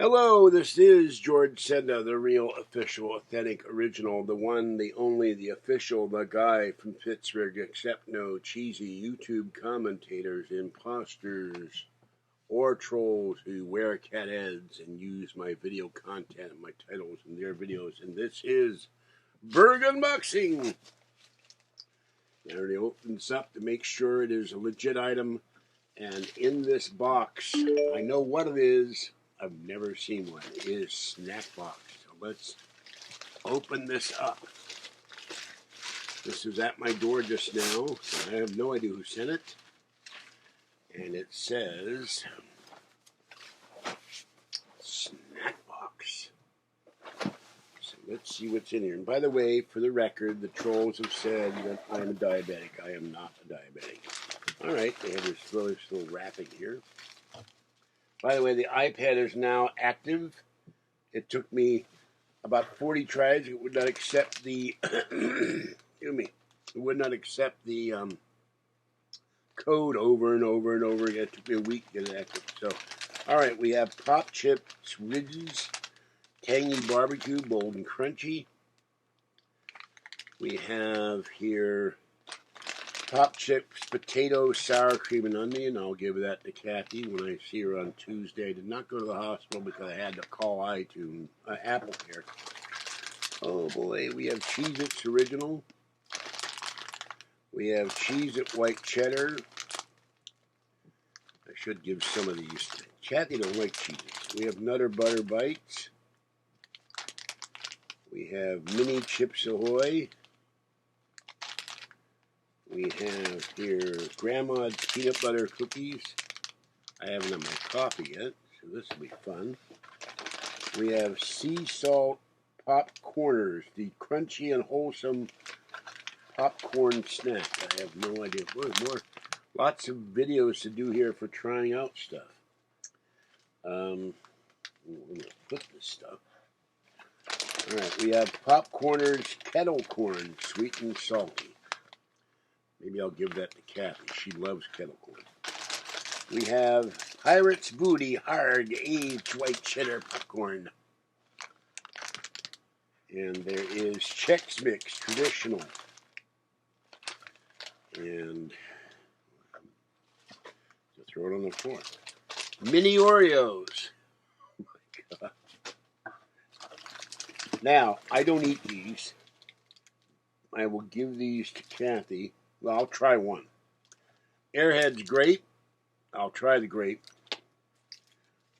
Hello, this is George Senda, the real, official, authentic, original, the one, the only, the official, the guy from Pittsburgh, except no cheesy YouTube commentators, imposters, or trolls who wear cat heads and use my video content, my titles in their videos. And this is Burgh Unboxing. I already opened this up to make sure it is a legit item. And in this box, I know what it is. I've never seen one. It is snack box. So let's open this up. This was at my door just now. So I have no idea who sent it. And it says snack box. So let's see what's in here. And by the way, for the record, the trolls have said that I'm a diabetic. I am not a diabetic. All right, they have this little wrapping here. By the way, the iPad is now active. It took me about 40 tries. It would not accept the, excuse me, it would not accept the code over and over and over again. It took me a week to get it active. So, all right, we have Pop Chips Ridges, Tangy Barbecue, Bold and Crunchy. We have here Pop Chips, Potato, Sour Cream, and Onion. I'll give that to Kathy when I see her on Tuesday. I did not go to the hospital because I had to call iTunes, Apple Care. Oh boy, we have Cheez-Its Original. We have Cheez-It White Cheddar. I should give some of these to Kathy. Don't like Cheez-Its. We have Nutter Butter Bites. We have Mini Chips Ahoy. We have here Grandma's Peanut Butter Cookies. I haven't had my coffee yet, so this will be fun. We have Sea Salt Popcorners, the crunchy and wholesome popcorn snack. I have no idea. Lots of videos to do here for trying out stuff. I'm going to put this stuff. All right, we have Popcorners Kettle Corn, sweet and salty. Maybe I'll give that to Kathy. She loves kettle corn. We have Pirate's Booty Hard Aged White Cheddar Popcorn. And there is Chex Mix Traditional. And to throw it on the floor. Mini Oreos. Oh my God. Now, I don't eat these. I will give these to Kathy. Well, I'll try one. Airhead's grape. I'll try the grape.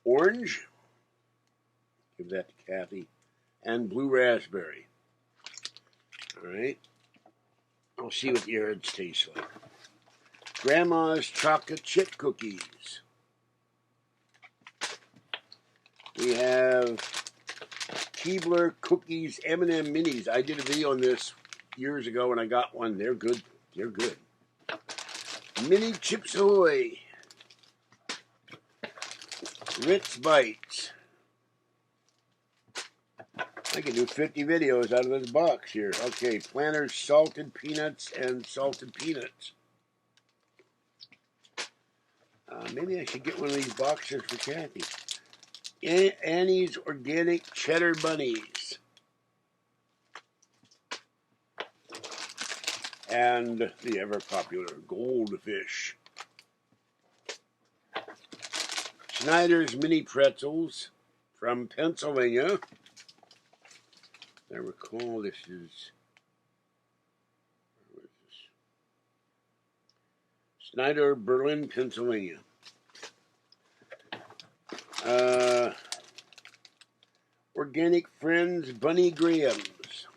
Orange. Give that to Kathy. And blue raspberry. All right. I'll see what the Airheads taste like. Grandma's chocolate chip cookies. We have Keebler cookies M&M minis. I did a video on this years ago and I got one. They're good. They're good. Mini Chips Ahoy. Ritz Bites. I can do 50 videos out of this box here. Okay, Planters Salted Peanuts and Salted Peanuts. Maybe I should get one of these boxes for Kathy. Annie's Organic Cheddar Bunnies. And the ever-popular Goldfish. Schneider's Mini Pretzels from Pennsylvania. I recall this is... Where is this? Schneider, Berlin, Pennsylvania. Organic Friends Bunny Grahams.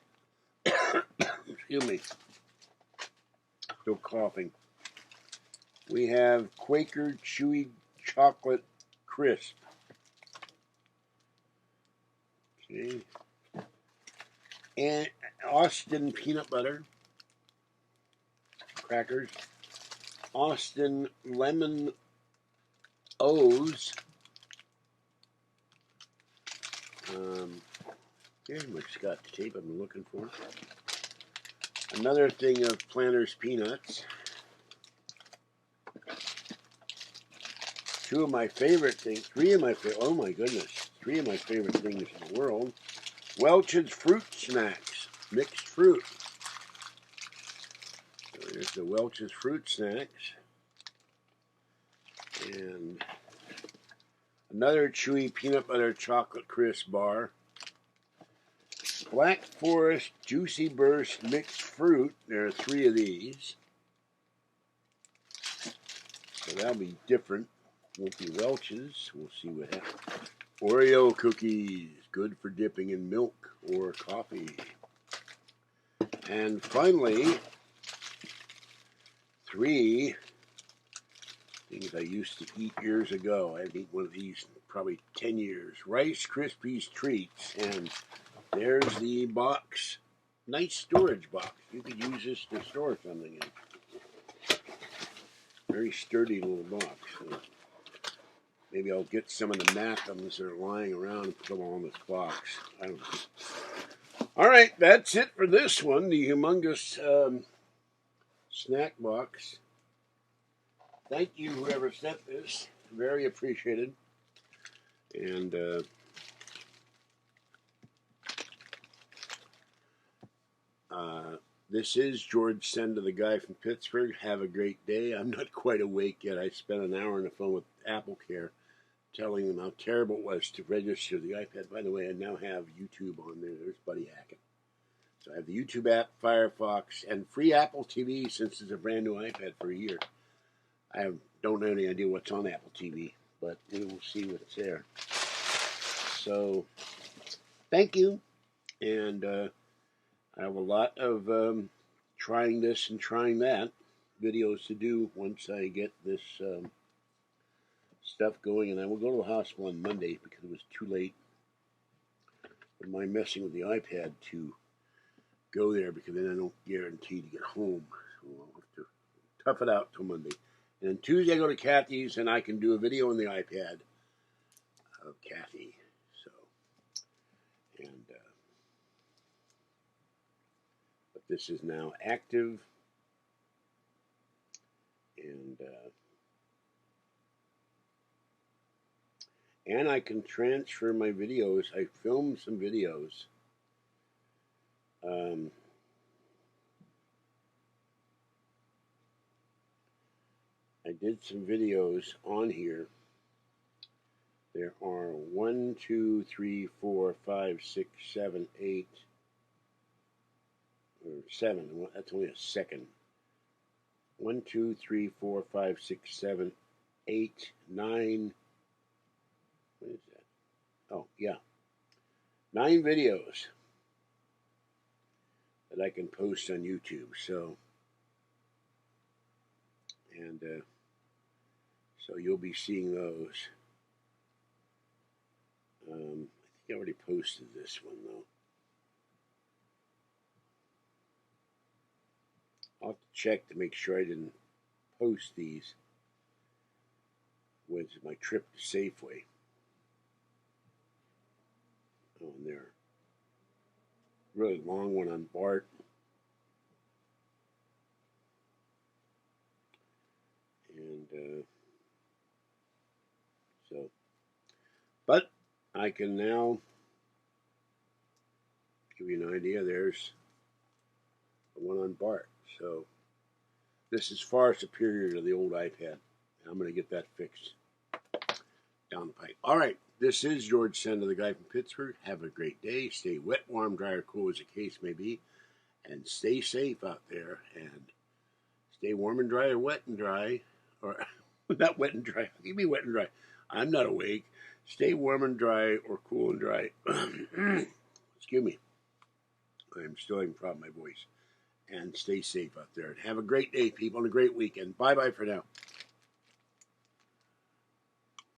Excuse me. Still coughing. We have Quaker Chewy Chocolate Crisp. Okay. And Austin Peanut Butter. Crackers. Austin Lemon O's. Here's my Scotch tape I've been looking for. Another thing of Planters Peanuts. Two of my favorite things. Three of my favorite. Oh my goodness. three of my favorite things in the world. Welch's Fruit Snacks, mixed fruit. So there's the Welch's Fruit Snacks. And another chewy peanut butter chocolate crisp bar. Black Forest Juicy Burst Mixed Fruit. There are three of these. So that'll be different. Won't be Welch's. We'll see what happens. Oreo cookies. Good for dipping in milk or coffee. And finally, three things I used to eat years ago. I haven't eaten one of these in probably 10 years. Rice Krispies Treats. And there's the box. Nice storage box. You could use this to store something in. Very sturdy little box. So maybe I'll get some of the Mathams that are lying around and put them all in this box. I don't know. All right, that's it for this one. The humongous snack box. Thank you, whoever sent this. Very appreciated. And this is George Senda, the guy from Pittsburgh. Have a great day. I'm not quite awake yet. I spent an hour on the phone with Apple Care telling them how terrible it was to register the iPad. By the way, I now have YouTube on there. There's Buddy Hackett. So I have the YouTube app, Firefox, and free Apple TV since it's a brand new iPad for a year. I don't have any idea what's on Apple TV, but we will see what's there. So, thank you. And I have a lot of trying this and trying that videos to do once I get this stuff going. And I will go to the hospital on Monday because it was too late for my messing with the iPad to go there, because then I don't guarantee to get home. So I'll have to tough it out till Monday. And then Tuesday I go to Kathy's and I can do a video on the iPad of Kathy. So, and but this is now active, and I can transfer my videos. I filmed some videos. I did some videos on here. There are 1, 2, 3, 4, 5, 6, 7, 8, or 7. That's only a second. 1, 2, 3, 4, 5, 6, 7, 8, 9. What is that? Oh, yeah. 9 videos that I can post on YouTube. So, and so you'll be seeing those. I think I already posted this one, though. I'll have to check to make sure I didn't post these with my trip to Safeway. Oh, and there. Really long one on Bart. And so, but I can now give you an idea. There's the one on Bart. So this is far superior to the old iPad. I'm going to get that fixed down the pipe. All right. This is George Senda, the guy from Pittsburgh. Have a great day. Stay wet, warm, dry, or cool as the case may be. And stay safe out there. And stay warm and dry, or wet and dry. Or not wet and dry. Give me wet and dry. I'm not awake. Stay warm and dry, or cool and dry. Excuse me. I'm still having a problem with my voice. And stay safe out there. And have a great day, people, and a great weekend. Bye-bye for now.